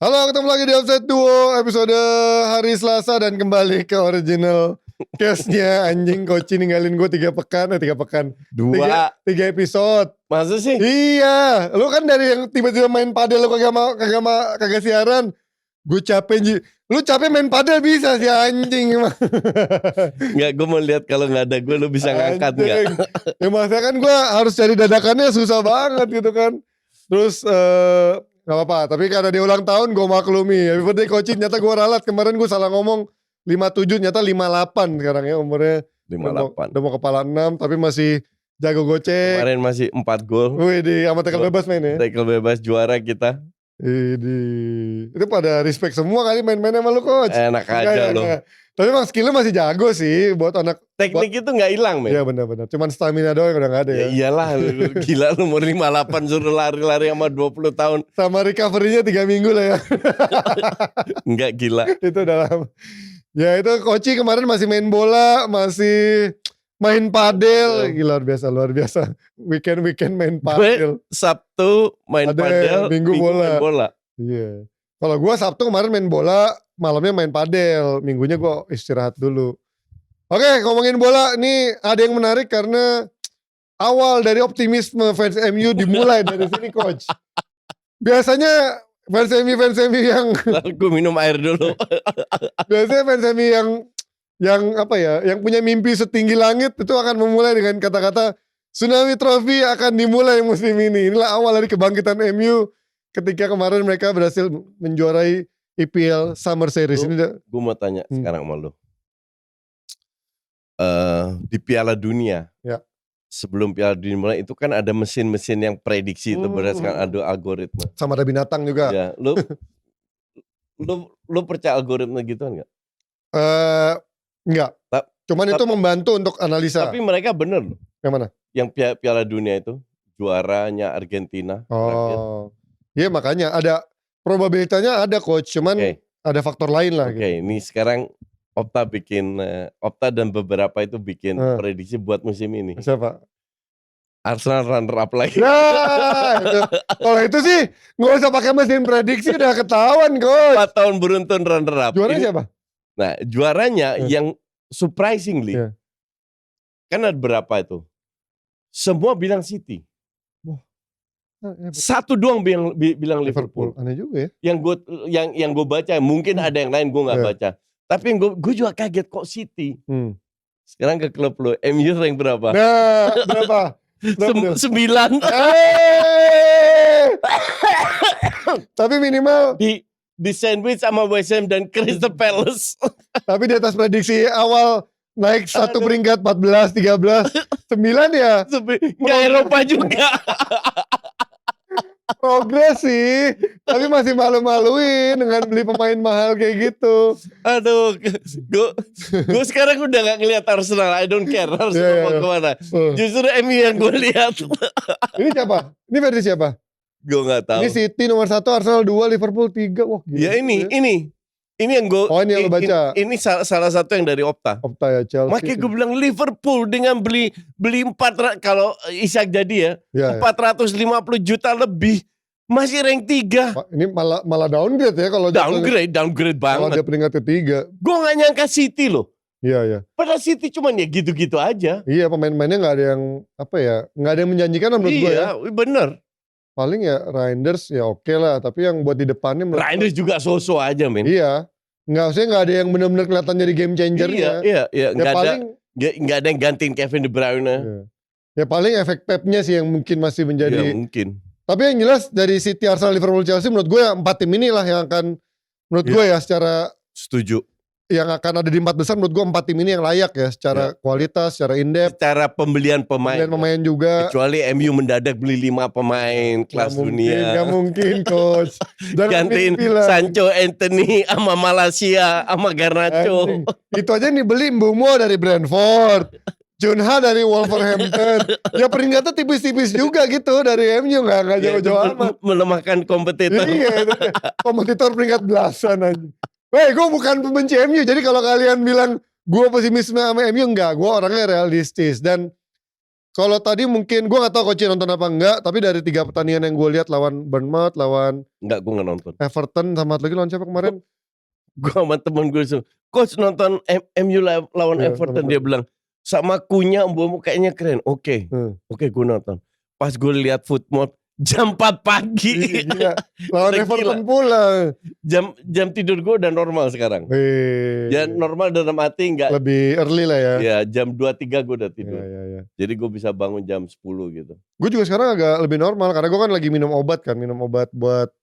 Halo, ketemu lagi di Offside Duo episode hari Selasa dan kembali ke original case-nya. Anjing, Koci ninggalin gue 3 pekan. 2 3 episode. Masa sih? Iya, lu kan dari yang tiba-tiba main padel lu kagak siaran. Gue capek. Lu capek main padel bisa sih anjing. Enggak, gue mau lihat kalau nggak ada gue lu bisa ngangkat nggak? Ya maksudnya kan gue harus cari dadakannya susah banget gitu kan. Terus gak apa-apa, tapi karena dia ulang tahun gue maklumi. Happy birthday Koci, nyata gue ralat. Kemarin gue salah ngomong 57, nyata 58 sekarang ya umurnya. 58. Udah mau kepala 6 tapi masih jago gocek. Kemarin masih 4 gol. Wih, sama tackle bebas main ya. Tackle bebas juara kita. Itu pada respect semua kali main-mainnya sama lu Coach. Enak aja lo. Tapi emang skillnya masih jago sih buat anak. Teknik itu gak hilang men. Iya benar-benar. Cuman stamina doang udah gak ada ya. Ya iyalah, gila lu umur 58 suruh lari-lari sama 20 tahun. Sama recovery-nya 3 minggu lah ya. Enggak gila. Itu udah lama. Ya itu Koci kemarin masih main bola, masih main padel. Gila luar biasa. Weekend main padel. Gue Sabtu main padel, Minggu main bola. Iya. Kalau gue Sabtu kemarin main bola, malamnya main padel, minggunya gue istirahat dulu. Oke, ngomongin bola, nih ada yang menarik karena awal dari optimisme fans MU dimulai dari sini Coach. Biasanya fans MU yang Gue minum air dulu. biasanya fans MU yang apa ya, yang punya mimpi setinggi langit itu akan memulai dengan kata-kata Tsunami Trophy akan dimulai musim ini. Inilah awal dari kebangkitan MU ketika kemarin mereka berhasil menjuarai IPL Summer Series. Gue mau tanya sekarang sama lu. Di Piala Dunia, ya. Sebelum Piala Dunia mulai itu kan ada mesin-mesin yang prediksi itu berdasarkan adu algoritma. Sama ada binatang juga. Ya, lu percaya algoritma gituan nggak? Enggak. Cuman itu membantu untuk analisa. Tapi mereka bener loh. Yang mana? Yang Piala Dunia itu juaranya Argentina. Oh, iya makanya ada probabilitasnya ada Coach. Cuman ada faktor lain lah. Oke, ini sekarang Opta dan beberapa itu bikin prediksi buat musim ini. Siapa? Arsenal runner up lagi. Nah, kalau itu sih nggak usah pakai mesin prediksi udah ketahuan Coach. 4 tahun beruntun runner up. Juaranya siapa? Nah, juaranya yang surprisingly kan ada berapa itu? Semua bilang City. Satu doang bilang Liverpool. Aneh juga ya. Yang gue baca, mungkin ada yang lain gue nggak baca. Tapi yang gue juga kaget kok City. Sekarang ke klub lo, MU rank berapa? Nah, berapa? 9. Tapi minimal di sandwich sama West Ham dan Crystal Palace. Tapi di atas prediksi awal naik 1 peringkat 14, 13, 9 ya. Nggak Eropa juga. Progres sih, tapi masih malu-maluin dengan beli pemain mahal kayak gitu. Aduh, gue sekarang udah gak ngeliat Arsenal, I don't care Arsenal mau kemana. Justru MU yang gue lihat. Ini siapa? Ini versi siapa? Gue gak tahu. Ini City nomor 1, Arsenal 2, Liverpool 3. Wah, gila. Ya ini yang gue. Oh ini yang lo baca. Ini salah satu yang dari Opta. Opta ya, Chelsea. Makanya gue bilang Liverpool dengan beli 4, kalau Isak jadi ya 450 juta lebih masih rank 3. Ini malah downgrade ya kalau downgrade banget. Kalau dia peringkat ketiga. Gue gak nyangka City loh. Iya. Padahal City cuman ya gitu-gitu aja. Iya, pemain-pemainnya gak ada yang nggak ada yang menjanjikan menurut gue ya. Iya, bener. Paling ya Reinders ya oke lah, tapi yang buat di depannya Reinders juga so-so aja men. Iya. Nggak ada yang benar-benar kelihatan jadi game changer-nya. Iya. Ya Nggak ada yang gantiin Kevin De Bruyne. Iya. Ya paling efek Pep-nya sih yang mungkin masih menjadi. Ya mungkin. Tapi yang jelas dari City, Arsenal, Liverpool, Chelsea menurut gue ya 4 tim inilah yang akan gue ya secara setuju. Yang akan ada di 4 besar menurut gue 4 tim ini yang layak ya secara kualitas, secara in-depth. Secara pembelian pemain juga. Kecuali MU mendadak beli 5 pemain kelas dunia. Gak mungkin Coach. Gantiin Sancho, Anthony, sama Malaysia, sama Garnacho. Itu aja nih beli Mbumo dari Brentford. Junha dari Wolverhampton. Ya peringkatnya tipis-tipis juga gitu dari MU gak jauh-jauh amat. Melemahkan kompetitor. Iya, kompetitor peringkat belasan aja. Weh, gue bukan pembenci MU. Jadi kalau kalian bilang gue pesimisme sama MU, enggak. Gue orangnya realistis. Dan Kalau tadi mungkin gue gak tahu Coach nonton apa enggak, tapi dari 3 pertandingan yang gue lihat lawan Bournemouth, lawan Enggak, gue gak nonton. Everton sama lagi lawan siapa kemarin? Gue sama temen gue coach nonton MU lawan Everton, dia bilang sama Kunya Mbomo kayaknya keren. Oke, gue nonton. Pas gue lihat footmode jam 4 pagi. Gila. Lawan Everton pula. Jam tidur gue udah normal sekarang. Ya normal dalam arti enggak. Lebih early lah ya. Ya jam 2-3 gue udah tidur. Ya. Jadi gue bisa bangun jam 10 gitu. Gue juga sekarang agak lebih normal karena gue kan lagi minum obat buat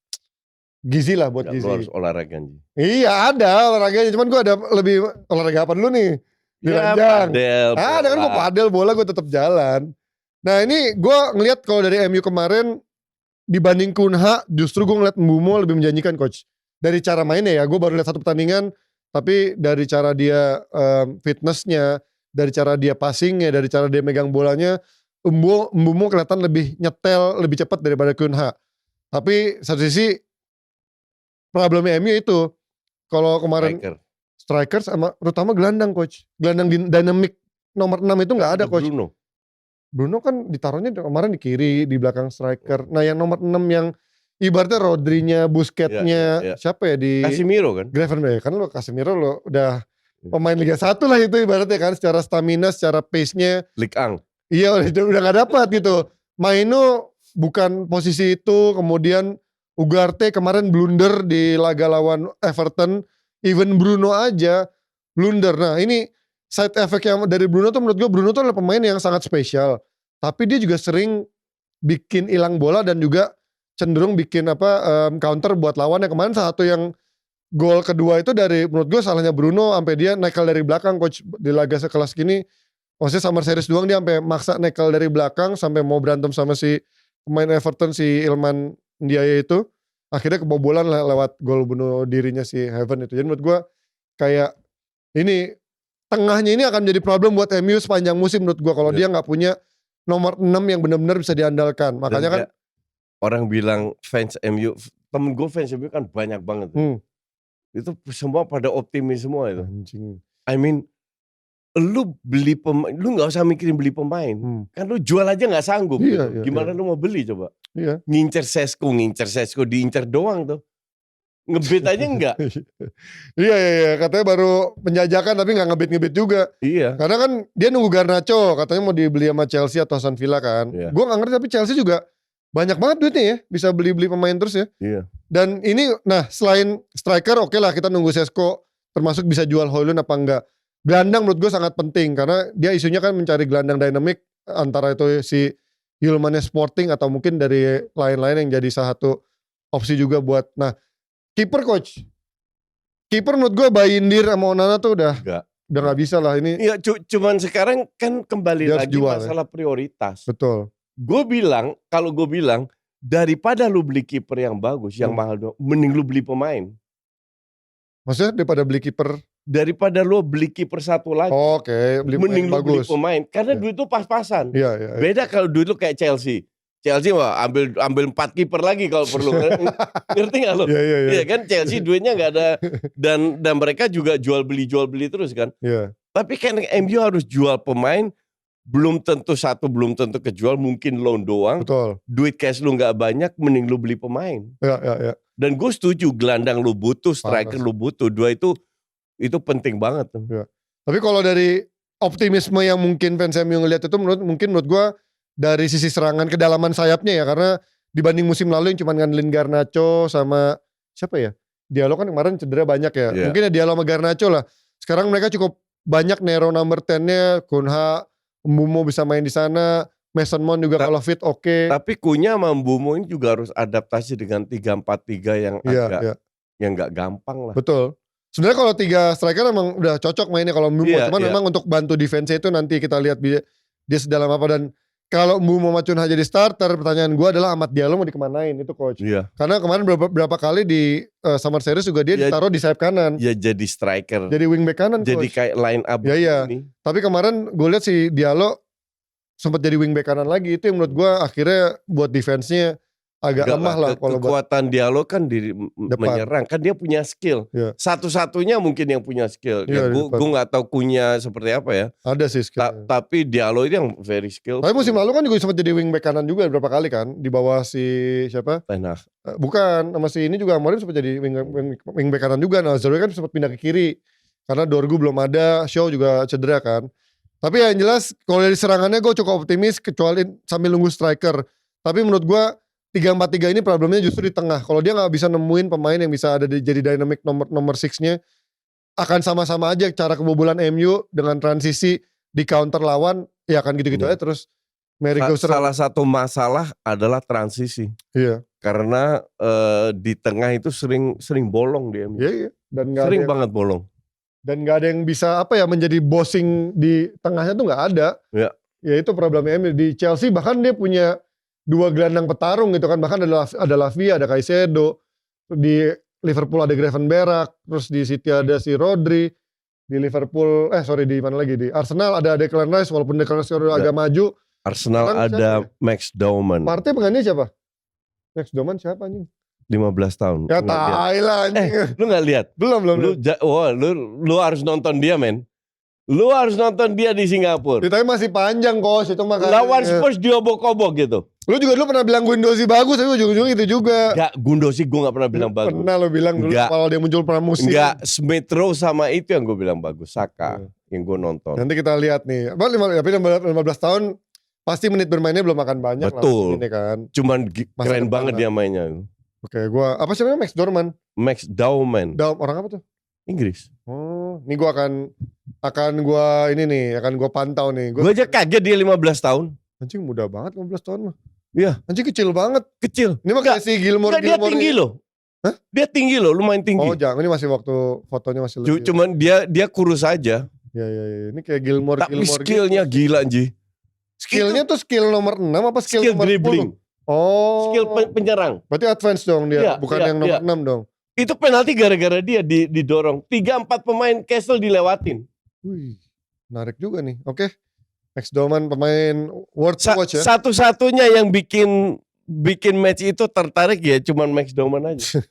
gizi lah, buat gizi. Lu harus olahraga. Iya ada olahraganya, cuman gue ada lebih olahraga apa dulu nih? Di ranjang. Ada kan gue padel, bola gue tetap jalan. Nah ini gue ngelihat kalau dari MU kemarin dibanding Kunha, justru gue ngeliat Mbeumo lebih menjanjikan Coach. Dari cara mainnya ya, gue baru lihat 1 pertandingan, tapi dari cara dia fitnessnya, dari cara dia passingnya, dari cara dia megang bolanya, Mbeumo kelihatan lebih nyetel, lebih cepat daripada Kunha. Tapi satu sisi problemnya MU itu, kalau kemarin striker sama terutama gelandang Coach, gelandang dynamic nomor 6 itu nggak ada Coach. Bruno kan ditaruhnya kemarin di kiri, di belakang striker. Nah yang nomor 6 yang ibaratnya Rodrinya, Busquetsnya, siapa ya di Casemiro kan? Gravenberch kan lo Casemiro lo udah pemain Liga 1 lah itu ibaratnya kan, secara stamina, secara pace-nya. Ligue 1. Iya udah gak dapat gitu. Maino bukan posisi itu, kemudian Ugarte kemarin blunder di laga lawan Everton, even Bruno aja blunder. Nah ini side effect yang dari Bruno tuh menurut gue, Bruno tuh adalah pemain yang sangat spesial. Tapi dia juga sering bikin hilang bola dan juga cenderung bikin counter buat lawan. Yang kemarin salah satu yang gol kedua itu dari menurut gue salahnya Bruno, sampai dia nekel dari belakang Coach di laga sekelas gini. Maksudnya Summer Series doang dia sampai maksa nekel dari belakang sampai mau berantem sama si pemain Everton si Ilman Ndiaye itu. Akhirnya kebobolan lewat gol bunuh dirinya si Heaven itu. Jadi menurut gue kayak ini tengahnya ini akan menjadi problem buat MU sepanjang musim menurut gue kalau dia nggak punya nomor 6 yang benar-benar bisa diandalkan. Makanya kan orang bilang fans MU, temen gue fans MU kan banyak banget. Itu semua pada optimis semua itu. Anjing. I mean, lu beli pemain, lu nggak usah mikirin beli pemain. Kan lu jual aja nggak sanggup. Iya, gitu. Gimana lu mau beli coba? Iya. Ngincer Sesko, diincer doang tuh. Ngebet aja enggak. Iya katanya baru penjajakan tapi nggak ngebet juga. Iya. Karena kan dia nunggu Garnacho, katanya mau dibeli sama Chelsea atau Aston Villa kan. Iya. Gue nggak ngerti tapi Chelsea juga banyak banget duitnya ya, bisa beli pemain terus ya. Iya. Dan ini nah selain striker oke lah kita nunggu Sesko, termasuk bisa jual Højlund apa enggak. Gelandang menurut gue sangat penting karena dia isunya kan mencari gelandang dynamic, antara itu si Yulmane Sporting atau mungkin dari lain-lain yang jadi salah satu opsi juga buat. Nah kiper Coach, kiper menurut gue Bayindir sama Onana tuh udah gak bisa lah ini. Iya, cuman sekarang kan kembali lagi jual, masalah prioritas. Betul. Kalau gue bilang daripada lu beli kiper yang bagus, yang mahal dong, mending lu beli pemain. Maksudnya daripada beli kiper? Daripada lu beli kiper satu lagi. Oke, mending lu bagus. beli pemain karena duit itu pas-pasan. Iya. Beda kalau duit lu kayak Chelsea wah ambil 4 kiper lagi kalau perlu. Ngerti gak lo? Iya kan Chelsea duitnya gak ada dan mereka juga jual beli terus kan. Iya. Tapi kan MU harus jual pemain, belum tentu kejual, mungkin loan doang. Betul. Duit cash lu gak banyak, mending lu beli pemain. Iya. Dan gue setuju, gelandang lu butuh, striker lu butuh, dua itu penting banget tuh. Ya. Tapi kalau dari optimisme yang mungkin fans MU ngelihat itu menurut gue dari sisi serangan kedalaman sayapnya ya, karena dibanding musim lalu yang cuma ngandelin Garnacho sama siapa ya, Diallo kan kemarin cedera banyak ya. Mungkin ya Diallo sama Garnacho lah. Sekarang mereka cukup banyak narrow number 10-nya, Kunha, Mbeumo bisa main di sana, Mason Mount juga kalau fit oke. Tapi Kunya sama Mbeumo ini juga harus adaptasi dengan 3-4-3 yang agak yang nggak gampang lah. Betul. Sebenarnya kalau 3 striker emang udah cocok mainnya kalau Mbeumo, cuman memang untuk bantu defense itu nanti kita lihat dia sedalam apa. Dan kalau Mbeumo sama Cunha jadi starter, pertanyaan gue adalah Amad Diallo mau dikemanain itu Coach. Iya. Karena kemarin berapa kali di Summer Series juga dia ditaruh di sayap kanan. Ya jadi striker. Jadi wingback kanan Coach. Jadi kayak line up ini. Tapi kemarin gue lihat si Diallo sempat jadi wingback kanan lagi. Itu yang menurut gue akhirnya buat defense-nya agak Enggak lemah lah kalau kekuatan Diallo kan di menyerang, kan dia punya skill. Iya. Satu-satunya mungkin yang punya skill. Iya, Ya, gue nggak tahu Cunha seperti apa ya. Ada sih skill. Tapi Diallo itu yang very skill. Tapi musim lalu kan juga sempat jadi wingback kanan juga beberapa kali kan, di bawah si siapa? Ten Hag. Bukan, sama si ini juga Amorim sempat jadi wingback kanan juga. Nah, Zerwe kan sempat pindah ke kiri karena Dorgu belum ada, Shaw juga cedera kan. Tapi yang jelas kalau dari serangannya gue cukup optimis kecuali sambil nunggu striker. Tapi menurut gue 3-4-3 ini problemnya justru di tengah. Kalau dia nggak bisa nemuin pemain yang bisa ada jadi dynamic nomor 6-nya, akan sama-sama aja cara kebobolan MU dengan transisi di counter lawan, ya akan gitu-gitu aja terus. Salah satu masalah adalah transisi. Iya. Karena di tengah itu sering bolong di MU. Iya. Dan sering banget bolong. Dan nggak ada yang bisa menjadi bossing di tengahnya tuh nggak ada. Iya. Ya itu problemnya MU. Di Chelsea bahkan dia punya 2 gelandang petarung gitu kan, bahkan ada Lavia, ada Caicedo, di Liverpool ada Gravenberch, terus di City ada si Rodri, di Liverpool di mana lagi, di Arsenal ada Declan Rice walaupun Declan Rice agak maju. Arsenal ada Max Dauman. Partey penggantinya siapa? Max Dauman siapa anjing? 15 tahun. Ya Thailand anjing. Lu gak lihat? Belum. Lu harus nonton dia, men. Lu harus nonton dia di Singapura. Tapi masih panjang kos itu makanya. Lawan Spurs diobok-obok gitu. Lu juga dulu pernah bilang Gundosi bagus, tapi ujung-ujungnya itu juga. Enggak, Gundosi gue gak pernah bilang bagus. Pernah lo bilang dulu kalau dia muncul pramusim. Enggak, Smith Rowe sama itu yang gue bilang bagus. Saka yang gue nonton. Nanti kita lihat nih. Tapi 15 tahun pasti menit bermainnya belum akan banyak. Betul. Lah, ini kan. Cuman keren banget dia mainnya. Oke, apa sih namanya? Max Dorman. Max Dauman. Orang apa tuh? Inggris. Oh, ini gue akan gue pantau nih. Gue aja kaget dia 15 tahun. Anjing muda banget 15 tahun mah. Iya. Anjing kecil banget. Kecil. Ini mah kayak si Gilmore. Dia tinggi loh. Hah? Dia tinggi loh, lumayan tinggi. Oh jangan, ini masih waktu fotonya masih lebih. Cuman dia kurus aja. Ya. Ini kayak Gilmore. Tapi skillnya gila Ji. Skillnya tuh skill nomor 6 apa skill nomor dribbling. 10? Oh. Skill penyerang. Berarti advance dong dia, bukan yang nomor 6 dong. Itu penalti gara-gara dia didorong. 3-4 pemain Castle dilewatin. Wih, menarik juga nih. Oke. Max Dauman pemain worth to watch ya. Satu-satunya yang bikin match itu tertarik ya cuman Max Dauman aja.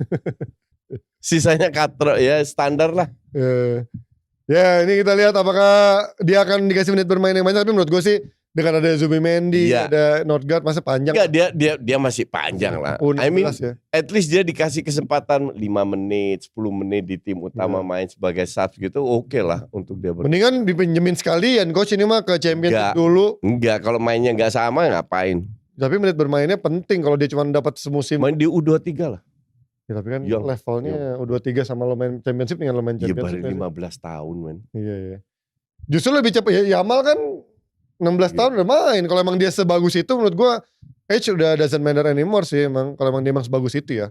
Sisanya katro ya standar lah. Ya ini kita lihat apakah dia akan dikasih menit bermain yang banyak. Tapi menurut gue sih dengan ada Zubimendi, ada Nordgaard masih panjang. Enggak, dia masih panjang lah. I mean, at least dia dikasih kesempatan 5 menit, 10 menit di tim utama main sebagai subs gitu, oke lah untuk dia. Mendingan dipinjemin sekalian coach ini mah ke Championship dulu. Enggak, kalau mainnya enggak sama ngapain. Tapi menit bermainnya penting kalau dia cuma dapat semusim. Main di U23 lah. Ya, tapi kan levelnya U23 sama lo main Championship dengan lo main Championship. Iya baru 15 tahun men. Iya. Justru lebih cepat ya Yamal kan 16 tahun udah main. Kalau emang dia sebagus itu menurut gue age udah doesn't matter anymore sih emang. Kalau emang dia emang sebagus itu ya.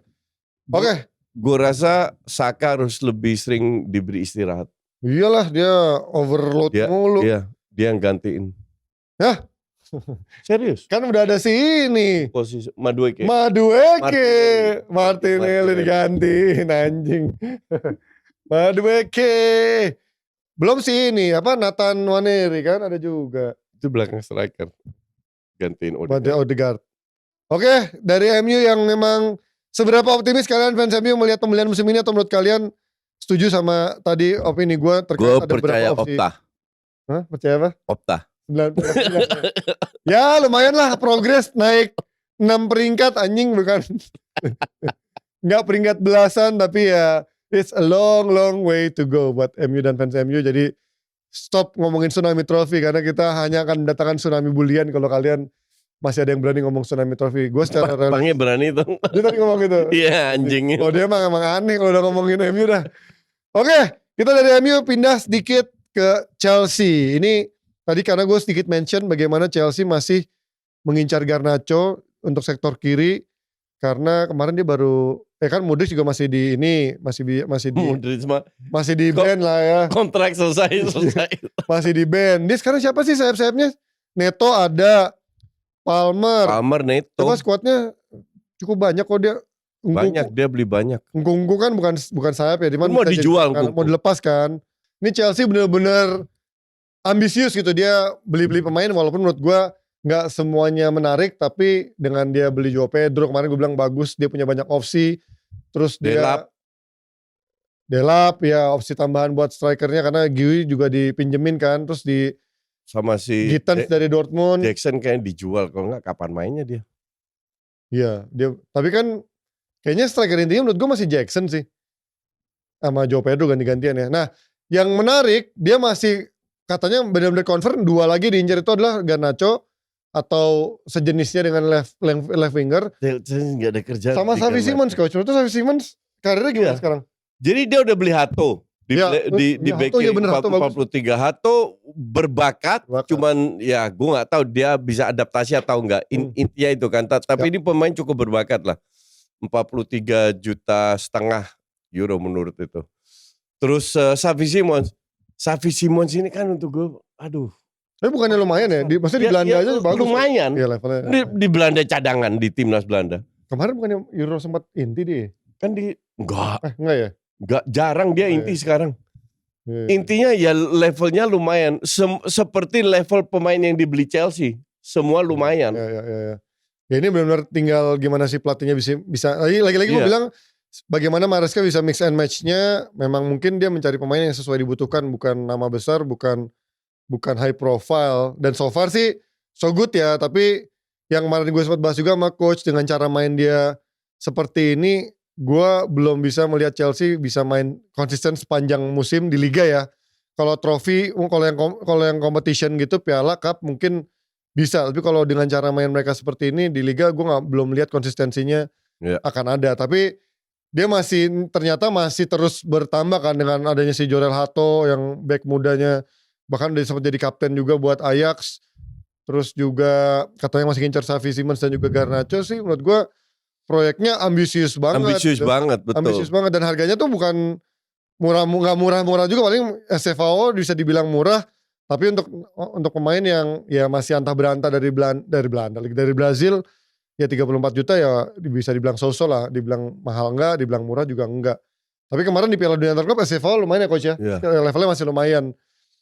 Oke. Gue rasa Saka harus lebih sering diberi istirahat. Iyalah dia overload mulu. Iya, dia yang gantiin. Hah? Serius? Kan udah ada si ini. Posisi Madueke. Martinelli digantiin anjing. Madueke. Belum sih ini Nathan Nwaneri kan ada juga. Itu belakang striker. Gantiin Odegaard. Oke, dari MU yang memang seberapa optimis kalian fans MU melihat pembelian musim ini atau menurut kalian setuju sama tadi opini gue terkait ada beberapa opsi? Opta. Hah? Percaya apa? Opta. Ya lumayan lah progres naik 6 peringkat anjing bukan. Nggak peringkat belasan tapi ya it's a long way to go buat MU dan fans MU. Jadi stop ngomongin Tsunami Trophy karena kita hanya akan mendatangkan tsunami bulian kalau kalian masih ada yang berani ngomong Tsunami Trophy. Gue secara Bangnya berani tuh. Dia tadi ngomong gitu. Iya anjing. Oh dia emang aneh kalau udah ngomongin MU dah. Oke, kita dari MU pindah sedikit ke Chelsea. Ini tadi karena gue sedikit mention bagaimana Chelsea masih mengincar Garnacho untuk sektor kiri karena kemarin dia baru kan Modric juga masih di ini masih di band lah ya. Kontrak selesai. Masih di band. Dia sekarang siapa sih sayap-sayapnya? Neto ada, Palmer, Neto. Coba skuadnya cukup banyak kok dia. Banyak dia beli banyak. Ngungku kan bukan sayap ya, mau dijual mau dilepas kan. Ini Chelsea bener-bener ambisius gitu, dia beli pemain walaupun menurut gue nggak semuanya menarik, tapi dengan dia beli Joao Pedro kemarin gue bilang bagus, dia punya banyak opsi. Terus Delap ya opsi tambahan buat strikernya karena Gui juga dipinjemin kan, terus di sama si Gittens dari Dortmund. Jackson kayaknya dijual, kalau nggak kapan mainnya dia? Iya, dia tapi kan kayaknya striker intinya menurut gue masih Jackson sih. Sama Joao Pedro ganti-gantian ya. Nah, yang menarik dia masih katanya benar-benar confirm 2 lagi diincar itu adalah Garnacho atau sejenisnya dengan left winger. Nggak ada kerjaan. Sama Xavi Simons coach. Menurut Xavi Simons karirnya gimana sekarang? Jadi dia udah beli Hato di back kiri 43. Hato berbakat, cuman ya gue nggak tahu dia bisa adaptasi atau enggak. Intinya itu kan. Tapi ini pemain cukup berbakat lah. 43,5 juta euro menurut itu. Terus Xavi Simons ini kan untuk gue, aduh. Tapi bukannya lumayan ya? Maksudnya di Belanda aja bagus. Lumayan. Ya, levelnya. Di Belanda cadangan di timnas Belanda. Kemarin bukannya Euro sempat inti dia? Kan enggak ya? Enggak, jarang dia inti sekarang. Intinya ya levelnya lumayan. Seperti level pemain yang dibeli Chelsea. Semua lumayan. Ya ini benar-benar tinggal gimana sih pelatihnya bisa lagi-lagi gue bilang bagaimana Maresca bisa mix and match-nya. Memang mungkin dia mencari pemain yang sesuai dibutuhkan, bukan nama besar, bukan high profile. Dan so far sih so good ya, tapi yang kemarin gue sempat bahas juga sama coach, dengan cara main dia seperti ini, gue belum bisa melihat Chelsea bisa main konsisten sepanjang musim di liga ya. Kalau trofi, kalau yang competition gitu, piala, cup mungkin bisa. Tapi kalau dengan cara main mereka seperti ini di liga, gue belum lihat konsistensinya akan ada. Tapi dia ternyata masih terus bertambah kan dengan adanya si Jorel Hato yang back mudanya, bahkan dia sempat jadi kapten juga buat Ajax. Terus juga katanya masih ngincar Xavi Simons dan juga Garnacho sih. Menurut gue proyeknya ambisius banget. Ambisius banget dan harganya tuh bukan nggak murah-murah juga, paling SFAO bisa dibilang murah. Tapi untuk pemain yang ya masih antah berantah dari Brazil ya 34 juta ya bisa dibilang so-so lah, dibilang mahal enggak, dibilang murah juga enggak. Tapi kemarin di Piala Dunia Antar Klub SFAO lumayan ya coach ya. Levelnya masih lumayan.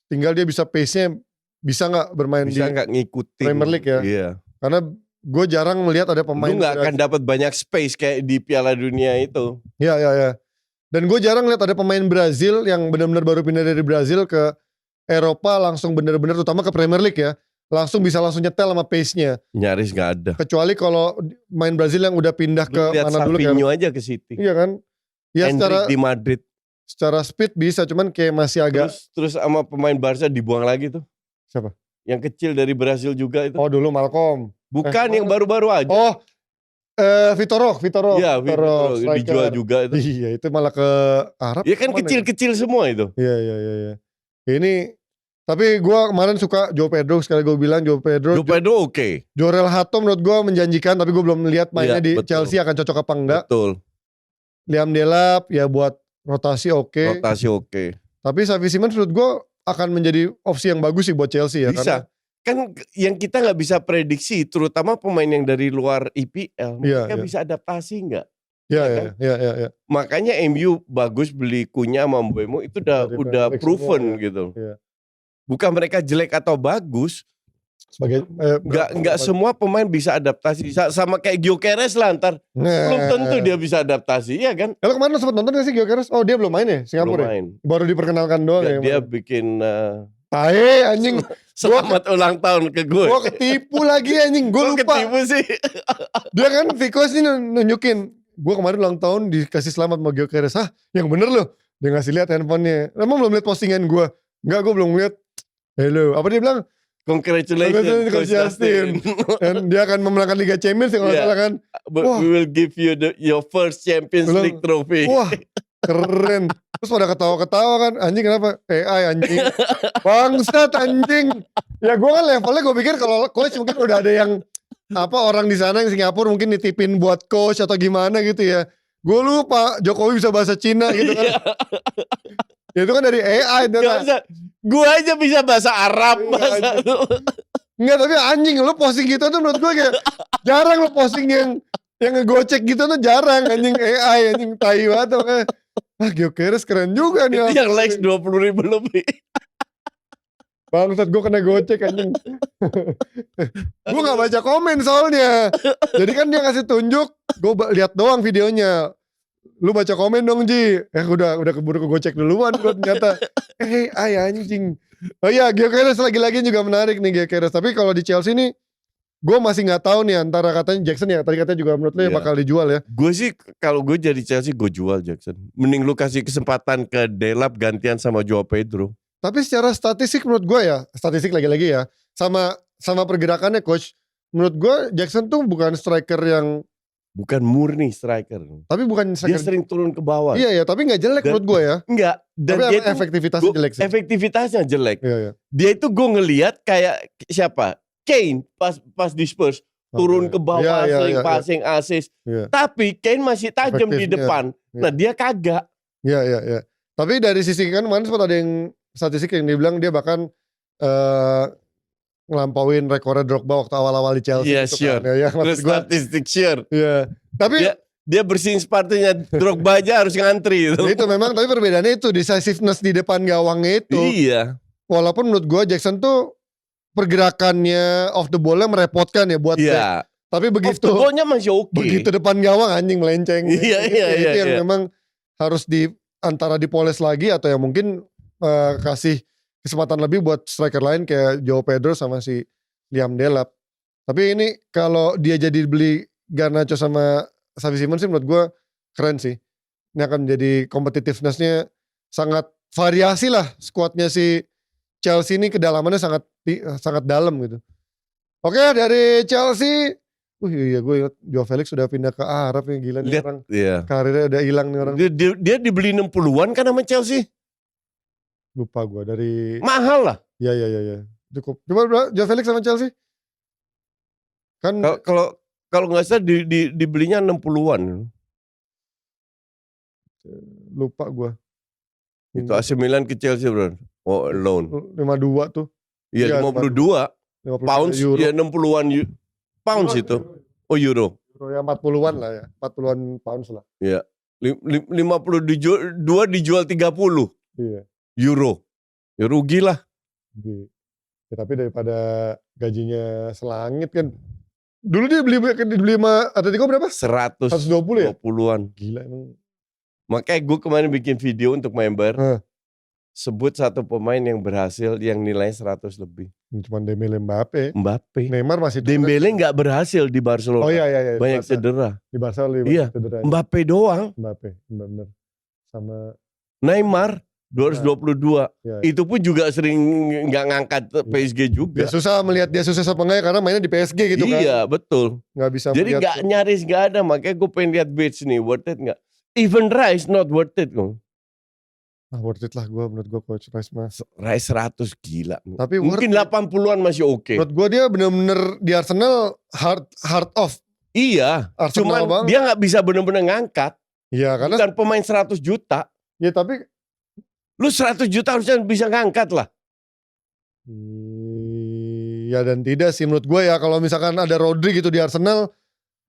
Tinggal dia bisa pace-nya bisa nggak bermain bisa di ngikutin Premier League ya. Karena gue jarang melihat ada pemain. Lu nggak akan dapat banyak space kayak di Piala Dunia itu. Ya. Dan gue jarang lihat ada pemain Brazil yang benar-benar baru pindah dari Brazil ke Eropa langsung bener-bener, terutama ke Premier League ya, langsung nyetel sama pace-nya. Nyaris gak ada. Kecuali kalau main Brazil yang udah pindah ke mana dulu kan. Savinho aja ke City. Iya kan. Ya Hendrik di Madrid. Secara speed bisa, cuman kayak masih agak. Terus sama pemain Barca dibuang lagi tuh. Siapa? Yang kecil dari Brazil juga itu. Oh dulu Malcolm. Bukan yang baru-baru aja. Oh Vitor Roque. Iya, dijual juga itu. Iya, itu malah ke Arab. Iya kan kecil-kecil semua itu. Iya. Ini tapi gue kemarin suka Joao Pedro, sekali gue bilang Joao Pedro oke. Jorel Hato menurut gue menjanjikan, tapi gue belum lihat mainnya di Chelsea akan cocok apa enggak. Betul. Liam Delap ya buat rotasi oke. Tapi Xavi Simons menurut gue akan menjadi opsi yang bagus sih buat Chelsea ya. Bisa. Kan yang kita gak bisa prediksi, terutama pemain yang dari luar IPL, mereka bisa adaptasi gak? Iya. Makanya MU bagus beli Cunha sama Mbeumo itu udah proven gitu. Iya. Bukan mereka jelek atau bagus. Nggak semua pemain bisa adaptasi. Sama kayak Gyökeres lah ntar. Belum tentu dia bisa adaptasi, iya kan? Kalau kemarin sempat nonton gak sih Gyökeres? Oh dia belum main ya Singapura? Belum main. Baru diperkenalkan doang ya. Dia bikin anjing. Selamat ulang tahun ke gue. Gue ketipu lagi anjing. Gue lupa. Ketipu sih. Dia kan Vikos ini nunjukin. Gue kemarin ulang tahun dikasih selamat sama Gyökeres. Yang bener loh. Dia ngasih lihat handphonenya. Emang belum lihat postingan gue? Enggak, gue belum lihat. Hello. Apa dia bilang? Congratulations Coach Justin. Dan dia akan memenangkan Liga Champions kalau salah kan. We will give you your first Champions League trophy. Wah, keren. Terus pada ketawa-ketawa kan. Anjing kenapa? AI anjing. Bangsat anjing. Ya gue kan levelnya gue pikir kalau coach mungkin udah ada yang orang di sana yang Singapura mungkin nitipin buat coach atau gimana gitu ya. Gue lupa Jokowi bisa bahasa Cina gitu kan. Ya itu kan dari AI. Gue aja bisa bahasa Arab. Enggak, tapi anjing lu posting gitu tuh menurut gue kayak jarang lu posting yang ngegocek gitu tuh jarang. Anjing AI, anjing tai banget. Gyökeres keren juga nih. Itu yang likes 20.000 lebih. Bangsat gue kena gocek anjing. Gue gak baca komen soalnya. Jadi kan dia ngasih tunjuk, gue lihat doang videonya. Lu baca komen dong Ji. Udah keburu kegocek duluan gue ternyata. Anjing. Oh iya, Gyökeres lagi-lagi juga menarik nih Gyökeres. Tapi kalau di Chelsea nih, gue masih nggak tahu nih antara katanya Jackson ya. Tadi katanya juga menurut lu bakal dijual ya. Gue sih kalau gue jadi Chelsea gue jual Jackson. Mending lu kasih kesempatan ke Delap gantian sama Joao Pedro. Tapi secara statistik menurut gue ya, statistik lagi-lagi ya, sama pergerakannya coach, menurut gue Jackson tuh bukan striker yang bukan murni striker. Tapi bukan striker. Dia sering turun ke bawah. Iya tapi nggak jelek menurut gue ya. Enggak. Dan tapi dia efektivitasnya jelek sih. Efektivitasnya jelek. Iya. Dia itu gue ngelihat kayak siapa? Kane pas di Spurs turun ke bawah, passing assist. Iya. Tapi Kane masih tajam di depan. Iya. Nah dia kagak. Iya. Tapi dari sisi kan kemarin sempat ada yang statistik yang dibilang dia bahkan ngelampauin rekornya Drogba waktu awal-awal di Chelsea. Iya, sure. Kan. Ya, terus statistik sure. Iya. Tapi dia bersihin sepatunya Drogba aja harus ngantri gitu. Itu memang, tapi perbedaannya itu decisiveness di depan gawangnya itu. Iya. Walaupun menurut gue Jackson tuh pergerakannya off the ball-nya merepotkan ya buat back. Tapi begitu off the ball-nya masih oke. Begitu depan gawang anjing melenceng. Iya. Itu yang memang harus antara dipoles lagi atau yang mungkin kasih kesempatan lebih buat striker lain kayak Joao Pedro sama si Liam Delap. Tapi ini kalau dia jadi beli Garnacho sama Xavi Simons sih menurut gue keren sih. Ini akan menjadi competitiveness-nya sangat variasi lah squadnya si Chelsea ini, kedalamannya sangat dalam gitu. Oke, dari Chelsea, iya gue ingat Joao Felix sudah pindah ke Arab nih, gila nih orang. Iya. Karirnya udah hilang nih orang. Dia dibeli 60-an kan sama Chelsea? Lupa gue dari. Mahal lah. Iya. Cukup. Coba Joao Felix sama Chelsea. Kan kalau nggak salah dibelinya 60-an. Lupa gue. Itu AC Milan ke Chelsea bro. Oh loan. 52 tuh. Iya 52. Pounds ya 60-an pounds itu. Oh euro. Ya 40-an lah ya. 40-an pounds lah. Iya. 52 dijual 30. Iya. Euro. Ya rugi lah. Ya, tapi daripada gajinya selangit kan. Dulu dia beli sama Atletico berapa? 120 ya? 20-an. Gila emang. Makanya gue kemarin bikin video untuk member. Sebut satu pemain yang berhasil yang nilainya 100 lebih. Cuman Dembele, Mbappe. Neymar masih. Dembele gak berhasil di Barcelona. Oh iya. Banyak cedera. Di Barcelona cedera. Mbappe doang. Bener. Sama Neymar 222. Ya. Itu pun juga sering gak ngangkat PSG juga. Ya susah melihat dia sukses apa enggak ya, karena mainnya di PSG gitu kan. Iya betul. Gak bisa. Jadi nyaris gak ada. Makanya gue pengen lihat Bates nih. Worth it gak? Even Rice not worth it kong. Worth it lah menurut gue Coach Rice mas. Rice 100 gila. Tapi mungkin 80-an masih oke. Menurut gue dia bener-bener di Arsenal hard off. Iya. Arsenal cuman dia gak bisa bener-bener ngangkat. Iya karena. Bukan pemain 100 juta. Ya tapi. Lu 100 juta harusnya bisa ngangkat lah. Ya dan tidak sih menurut gue ya. Kalau misalkan ada Rodri gitu di Arsenal.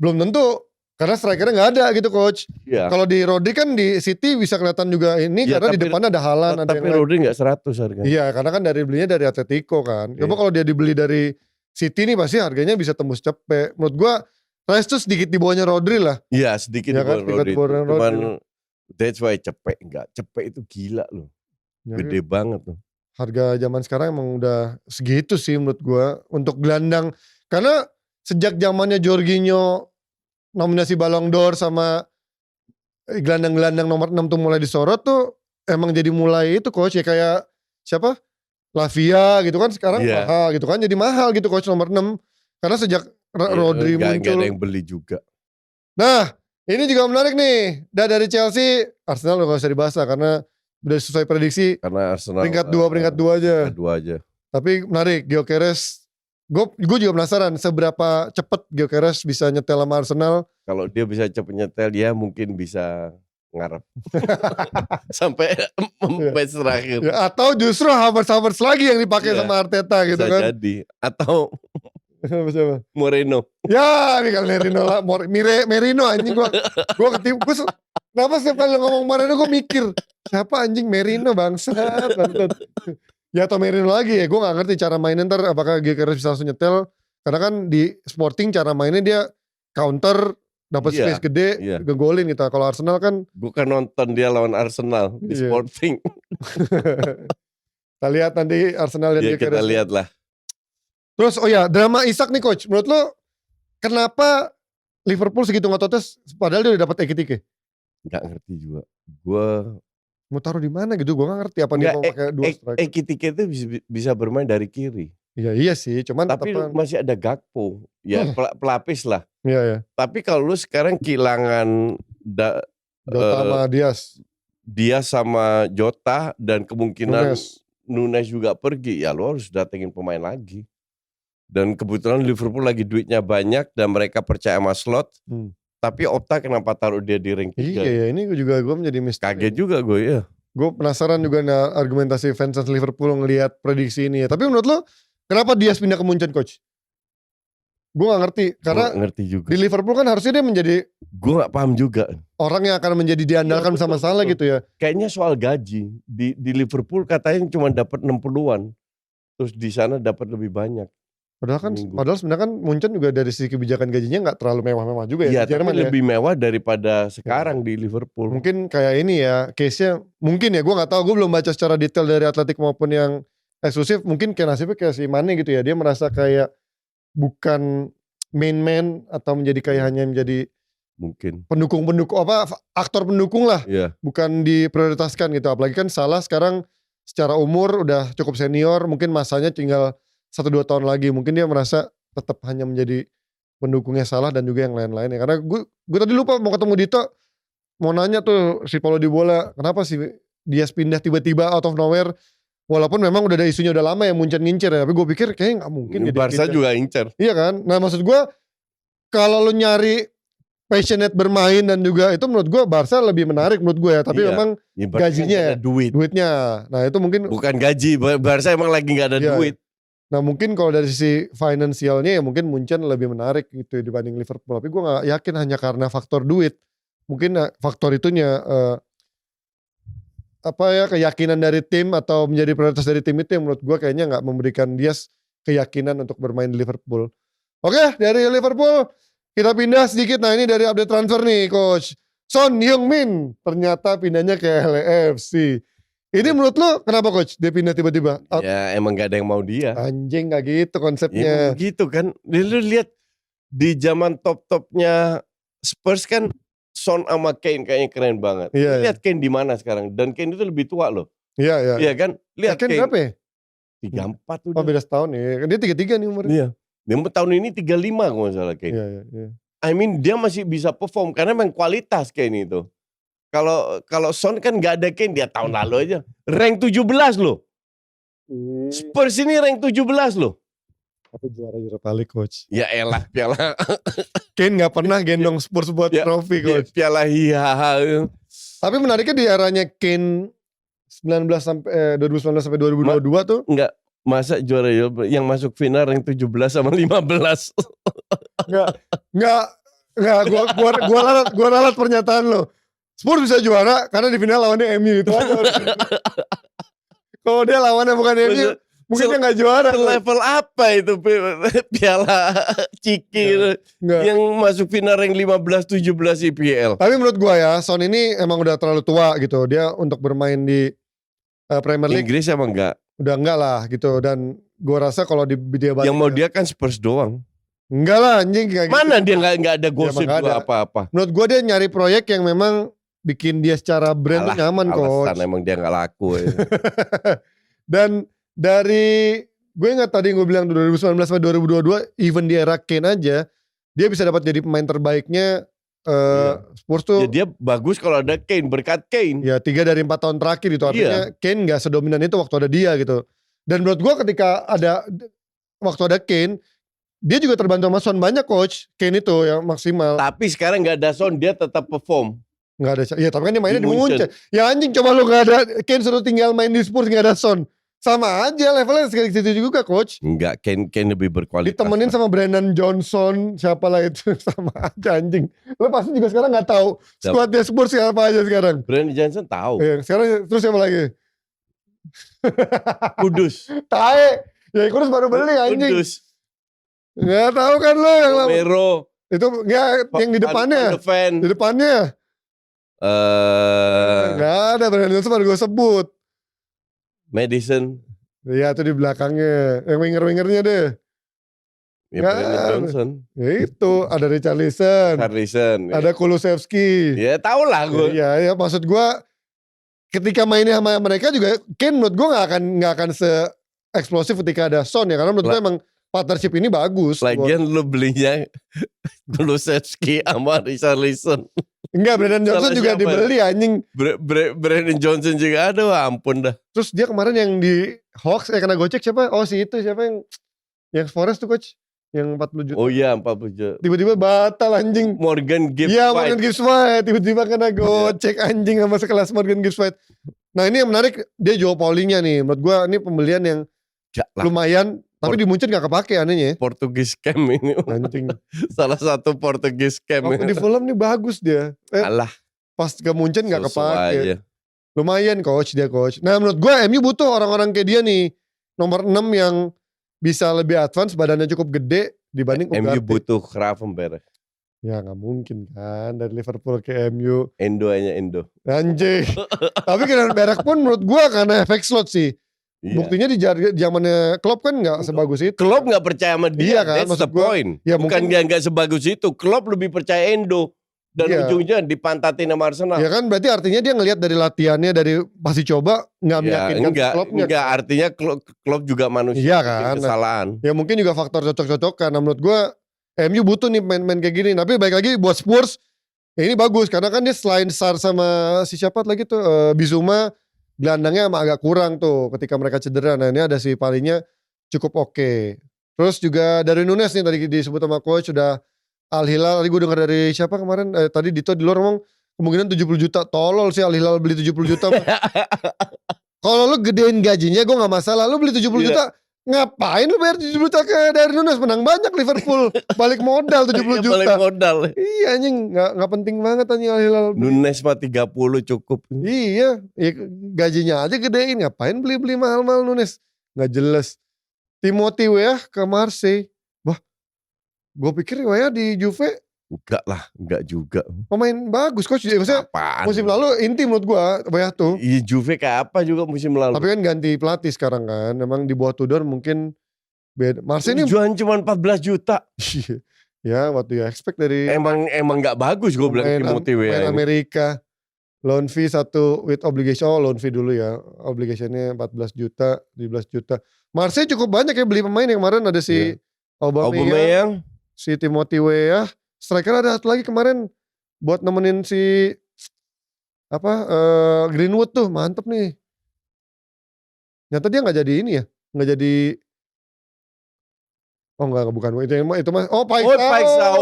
Belum tentu. Karena strikernya gak ada gitu coach. Ya. Kalau di Rodri kan di City bisa kelihatan juga ini ya, karena di depannya ada Haaland. Tapi Rodri gak 100 harganya. Iya karena kan belinya dari Atletico kan. Coba kalau dia dibeli dari City nih pasti harganya bisa tembus cepet. Menurut gue Rice tuh sedikit di bawahnya Rodri lah. Iya sedikit ya di bawah kan? Rodri. Cuman that's why cepet itu gila loh. Ya, gede banget tuh. Harga zaman sekarang emang udah segitu sih menurut gue. Untuk gelandang. Karena sejak zamannya Jorginho nominasi Ballon d'Or sama gelandang-gelandang nomor 6 tuh mulai disorot tuh. Emang jadi mulai itu coach ya kayak siapa? Lavia gitu kan sekarang mahal gitu kan. Jadi mahal gitu coach nomor 6. Karena sejak Rodri muncul. Gak ada yang beli juga. Nah ini juga menarik nih. Dari Chelsea Arsenal gak usah dibahas karena udah sesuai prediksi. Karena Arsenal peringkat 2 aja. Tapi menarik Gyökeres. Gue juga penasaran seberapa cepet Gyökeres bisa nyetel sama Arsenal. Kalau dia bisa cepet nyetel dia mungkin bisa ngarep. Sampai match terakhir. Ya, atau justru Havertz lagi yang dipakai sama Arteta gitu bisa kan. Bisa jadi. Atau siapa? Moreno. Ya ini kan Merino lah. Merino anjing gue ketipu. Kenapa setiap kali ngomong Moreno gue mikir. Siapa anjing Merino bangsat. Ya atau Merino lagi ya, gue gak ngerti cara mainnya ntar apakah Gyökeres bisa langsung nyetel. Karena kan di Sporting cara mainnya dia counter, dapat Iya, space gede, iya. ngegolin gitu. Kalau Arsenal kan Gue kan nonton dia lawan Arsenal di Iya. Sporting. kita lihat nanti Arsenal dan Ya kita Gyökeres. lihat lah. Terus drama Isak nih coach, menurut lo kenapa Liverpool segitu ngototnya padahal dia udah dapat Ekitike? Gak ngerti juga. Gue Mau taruh di mana gitu, gue gak ngerti apa dia mau pakai dua striker. Ekitike itu bisa bermain dari kiri. Iya sih, cuman Tapi masih ada Gakpo. Ya pelapis lah. Iya. Tapi kalau lu sekarang kehilangan Jota sama Dias sama Jota dan kemungkinan Nunes juga pergi, ya lu harus datengin pemain lagi. Dan kebetulan Liverpool lagi duitnya banyak dan mereka percaya sama Slot. Tapi Opta kenapa taruh dia di ring 3? Iya, ini gue menjadi misteri. Kaget juga gue ya. Gue penasaran juga argumentasi fans Liverpool ngelihat prediksi ini ya. Tapi menurut lo kenapa Dias pindah ke Munchen coach? Gue gak ngerti karena ngerti juga. Di Liverpool kan harusnya dia menjadi, gue gak paham juga, orang yang akan menjadi diandalkan bersama Salah gitu ya. Kayaknya soal gaji di Liverpool katanya cuma dapat 60-an. Terus di sana dapat lebih banyak. Padahal sebenarnya kan Munchen juga dari sisi kebijakan gajinya gak terlalu mewah-mewah juga ya. Iya, tapi lebih mewah daripada sekarang di Liverpool. Mungkin kayak ini ya, case-nya mungkin ya, gue gak tahu, gue belum baca secara detail dari Atletik maupun yang eksklusif. Mungkin kayak nasibnya kayak si Mane gitu ya, dia merasa kayak bukan main man atau menjadi kayak hanya menjadi mungkin pendukung aktor pendukung lah, bukan diprioritaskan gitu. Apalagi kan Salah sekarang secara umur udah cukup senior, mungkin masanya tinggal 1-2 tahun lagi, mungkin dia merasa tetap hanya menjadi pendukungnya Salah dan juga yang lain-lain ya. Karena gue tadi lupa mau ketemu Dito, mau nanya tuh si Paulo Dybala, kenapa sih Dias pindah tiba-tiba out of nowhere, walaupun memang udah ada isunya udah lama ya Munchen ngincer ya, tapi gue pikir kayaknya gak mungkin. Barca juga ngincer. Iya kan, nah maksud gue kalau lu nyari passionate bermain dan juga itu menurut gue Barca lebih menarik menurut gue ya, tapi memang gajinya ya, duitnya. Nah itu mungkin bukan gaji, Barca emang lagi gak ada duit. Nah mungkin kalau dari sisi finansialnya ya mungkin Munchen lebih menarik gitu dibanding Liverpool. Tapi gue gak yakin hanya karena faktor duit. Mungkin faktor itunya keyakinan dari tim atau menjadi prioritas dari tim itu yang menurut gue kayaknya gak memberikan Dias keyakinan untuk bermain di Liverpool. Oke, dari Liverpool kita pindah sedikit. Nah ini dari update transfer nih coach. Son Heung-min ternyata pindahnya ke LAFC. Ini menurut lo kenapa coach dia pindah tiba-tiba? Ya emang gak ada yang mau dia. Anjing gak gitu konsepnya. Ya gitu kan. Lu lihat di zaman top-topnya Spurs kan Son sama Kane kayaknya keren banget. Lihat Kane di mana sekarang, dan Kane itu lebih tua loh. Iya. Iya kan? Lihat Kane berapa ya? 34 udah. Oh beda setahun ya. Dia 33 nih umurnya. Iya. Dia tahun ini 35 kalau nggak salah Kane. Iya. I mean dia masih bisa perform karena memang kualitas Kane itu. Kalau Son kan nggak ada Kane, dia tahun lalu aja rank 17 loh. Spurs ini rank 17 loh. Apa juara Europa League coach? Ya elah piala. Kane nggak pernah gendong Spurs buat trofi coach. Piala hihaha. Tapi menariknya di eranya Kane 2019 sampai 2022 tuh. Enggak, masa juara yang masuk final rank 17 sama 15. Enggak. Gua ralat pernyataan lo. Spurs bisa juara karena di final lawannya MU itu aja. Kalau dia lawannya bukan MU, mungkin dia gak juara. Level apa itu piala Ciki yang masuk final rank 15-17 IPL. Tapi menurut gua ya, Son ini emang udah terlalu tua gitu. Dia untuk bermain di Premier League Inggris emang enggak. Udah enggak lah gitu. Dan gua rasa kalau dia balik, yang mau dia kan Spurs doang. Enggak lah anjing kayak mana gitu. Dia enggak ada gosip juga apa-apa. Menurut gua dia nyari proyek yang memang bikin dia secara brand nyaman coach. Alasan emang dia gak laku ya. Dan dari gue ingat tadi gue bilang 2019 sampai 2022 even di era Kane aja dia bisa dapat jadi pemain terbaiknya Spurs tuh. Ya dia bagus kalau ada Kane, berkat Kane. Ya 3 dari 4 tahun terakhir itu artinya Kane gak sedominan itu waktu ada dia gitu. Dan menurut gue ketika waktu ada Kane, dia juga terbantu sama Son banyak coach. Kane itu yang maksimal. Tapi sekarang gak ada Son, dia tetap perform. Gak ada, ya tapi kan dia mainnya di Munchen. Ya anjing coba lu gak ada Kane suruh tinggal main di Spurs gak ada Son. Sama aja levelnya sekali situ juga coach. Enggak, Kane lebih berkualitas. Ditemenin sama Brennan Johnson, siapalah itu, sama aja anjing. Lo pasti juga sekarang gak tahu skuadnya Spurs siapa aja sekarang. Brennan Johnson tahu. Ya, sekarang terus siapa lagi? Kudus. Tae. Ya Kudus baru beli anjing. Kudus. Nggak tahu kan lo yang lama. Romero. Itu nggak yang di depannya. Van de Ven. Di depannya. Nggak ada Brandon Johnson baru gue sebut. Madison. Iya itu di belakangnya. Yang winger-wingernya deh. Ya Brandon Johnson. Ya itu ada Richarlison. Ada Kulusevski. Ya tau lah gue. Iya maksud gue ketika mainnya sama mereka juga Kane menurut gue nggak akan se eksplosif ketika ada Son ya karena menurut gue emang partnership ini bagus. Lagian lu belinya Kulusevski sama Richarlison. Enggak, Brandon Johnson juga dibeli anjing. Brandon Johnson juga ada, wah ampun dah. Terus dia kemarin yang di Hawks kena gocek siapa? Oh si itu siapa yang Forest tuh coach? Yang 40 juta. Oh iya 40 juta. Tiba-tiba batal anjing. Morgan Gibbs White. Iya Morgan Gibbs White. Tiba-tiba kena gocek anjing sama sekelas Morgan Gibbs White. Nah ini yang menarik dia Joao Paulinho nih. Menurut gue ini pembelian yang lumayan. Tapi di Munchen gak kepake anehnya. Portugis scam ini. Anjing. Salah satu Portugis scam. Di Fulham nih bagus dia. Alah. Pas ke Munchen gak kepake. Aja. Lumayan coach dia coach. Nah menurut gue MU butuh orang-orang kayak dia nih. Nomor 6 yang bisa lebih advance, badannya cukup gede dibanding MU butuh Gravenberch. Ya gak mungkin kan dari Liverpool ke MU. Endo aja Endo. Anjing. Tapi Gravenberch pun menurut gue karena efek slot sih. Iya. Buktinya di zamannya Klopp kan gak sebagus itu. Klopp gak percaya sama dia, kan? That's the point. Ya, bukan dia gak sebagus itu. Klopp lebih percaya Endo. Dan ujungnya dipantatin sama Arsenal. Ya kan berarti artinya dia ngelihat dari latihannya, dari pasti coba gak meyakinkan Kloppnya. Enggak, artinya Klopp juga manusia. Iya kan. Kesalahan. Ya mungkin juga faktor cocok-cocokan. Nah menurut gue MU butuh nih main-main kayak gini. Tapi baik lagi buat Spurs, ya ini bagus. Karena kan dia selain Sar sama si siapa lagi tuh, Bizuma, gelandangnya emang agak kurang tuh ketika mereka cedera. Nah ini ada si Palingnya cukup oke. Terus juga dari Nunes nih tadi disebut sama coach sudah Al Hilal. Tadi gue dengar dari siapa kemarin, tadi Dito di luar ngomong kemungkinan 70 juta. Tolol sih Al Hilal beli 70 juta. Kalau lu gedein gajinya gue gak masalah. Lu beli 70 juta ngapain lu bayar 70 juta ke dari Nunes? Menang banyak Liverpool. Balik modal 70 juta. Balik modal. Iya anjing gak penting banget anjing Al Hilal. Nunes mah 30 cukup. Iya gajinya aja gedein. Ngapain beli-beli mahal-mahal Nunes? Gak jelas. Timothy Weah ke Marseille. Wah gue pikir Weah di Juve. Enggak lah, enggak juga. Pemain bagus coach. Maksudnya apaan? Musim lalu inti menurut gue Weah tuh. Iya Juve kayak apa juga musim lalu. Tapi kan ganti pelatih sekarang kan. Emang di bawah Tudor mungkin beda. Marseille ini jualan cuma 14 juta. Ya what do you expect dari. Emang gak bagus gue bilang Timothy Weah. Pemain Amerika. Loan fee 1 with obligation. Oh loan fee dulu ya. Obligationnya 14 juta, 17 juta. Marseille cukup banyak ya beli pemain yang kemarin ada si Aubameyang, si Timothy Weah. Striker ada satu lagi kemarin buat nemenin si Greenwood tuh mantep nih. Nyata dia nggak jadi ini ya, nggak jadi. Oh enggak bukan itu mas. Oh Paixão.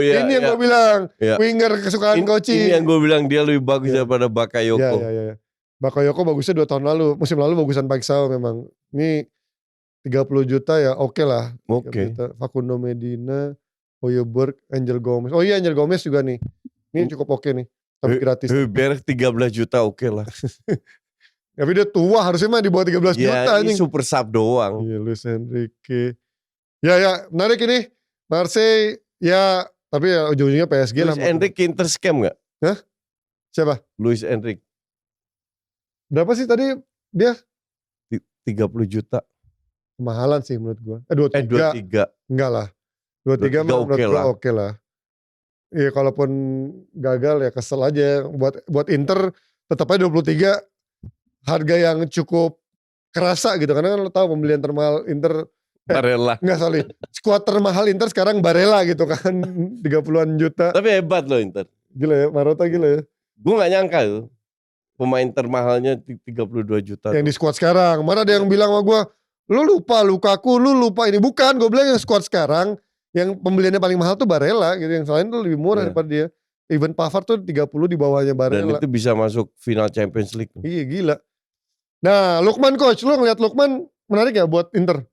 Ya, ini yang gue bilang winger kesukaan coach. Ini yang gue bilang dia lebih bagus daripada Bakayoko. Ya. Bakayoko bagusnya 2 tahun lalu. Musim lalu bagusan Paixão memang. Ini 30 juta ya oke lah. Oke. Facundo Medina. Højbjerg, Angel Gomez. Oh iya Angel Gomez juga nih. Ini cukup oke nih. Tapi gratis. Højbjerg 13 juta oke lah. Tapi dia tua harusnya mah di bawah 13 juta. Ya ini super sub doang. Iya Luis Enrique. Ya menarik ini. Marseille ya. Tapi ya ujung-ujungnya PSG lah. Luis Enrique Inter scam gak? Hah? Siapa? Luis Enrique. Berapa sih tadi dia? 30 juta. Kemahalan sih menurut gue. 23. Enggak lah. 23 menurut gue oke lah. Iya kalaupun gagal ya kesel aja. Buat Inter tetap aja 23 harga yang cukup kerasa gitu. Karena kan lo tahu pembelian termahal Inter. Barella. Enggak sorry. Skuad termahal Inter sekarang Barella gitu kan. 30-an juta. Tapi hebat loh Inter. Gila ya Marotta gila ya. Gue gak nyangka tuh. Pemain termahalnya 32 juta. Yang di skuad sekarang. Mana ada yang bilang sama gue. Lu lupa Lukaku, lu lupa ini. Bukan gue bilang yang skuad sekarang. Yang pembeliannya paling mahal tuh Barella gitu. Yang selain tuh lebih murah daripada dia. Even Pavard tuh 30 di bawahnya Barella. Dan itu bisa masuk final Champions League. Iya gila. Nah Lukman coach. Lu ngeliat Lukman menarik ya buat Inter?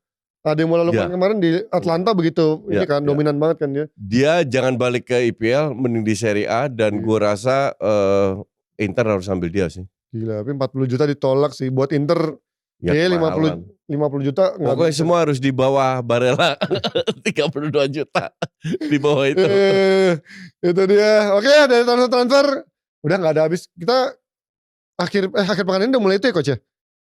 Ada yang mulai Lukman kemarin di Atlanta begitu. Ini kan dominan banget kan dia. Dia jangan balik ke IPL. Mending di Serie A. Dan gue rasa Inter harus ambil dia sih. Gila, tapi 40 juta ditolak sih. Buat Inter, Ya, kayak kemahalan. 50 juta. nggak Pokoknya bisa. semua harus di bawah Barella 32 juta di bawah itu. Itu dia. Oke, dari transfer udah nggak ada habis. Kita akhir pekan ini udah mulai itu ya coach ya?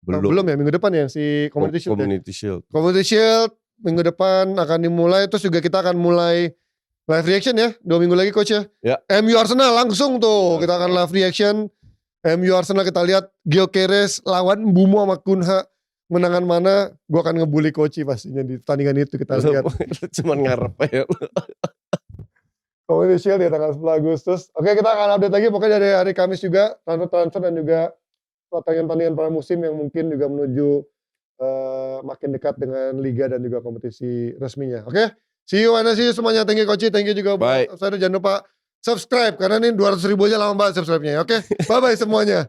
Belum ya, minggu depan ya si Community Shield. Community Shield. Community Shield minggu depan akan dimulai. Terus juga kita akan mulai live reaction ya. 2 minggu lagi coach ya. Ya. MU Arsenal langsung tuh. Kita akan live reaction. MU Arsenal kita lihat Gyökeres lawan Mbumo sama Kunha. Menangan mana, gue akan ngebully Koci pastinya di pertandingan itu kita lihat. Cuman ngarep ya. Community Shield ya tanggal 10 Agustus. Oke, kita akan update lagi pokoknya dari hari Kamis juga. Transfer dan juga pertandingan-pertandingan pramusim yang mungkin juga menuju makin dekat dengan Liga dan juga kompetisi resminya. Oke, see you semuanya. Thank you Koci, thank you juga. Bye. Jangan lupa subscribe karena ini 200 ribu aja lama banget subscribe-nya. Oke, bye-bye semuanya.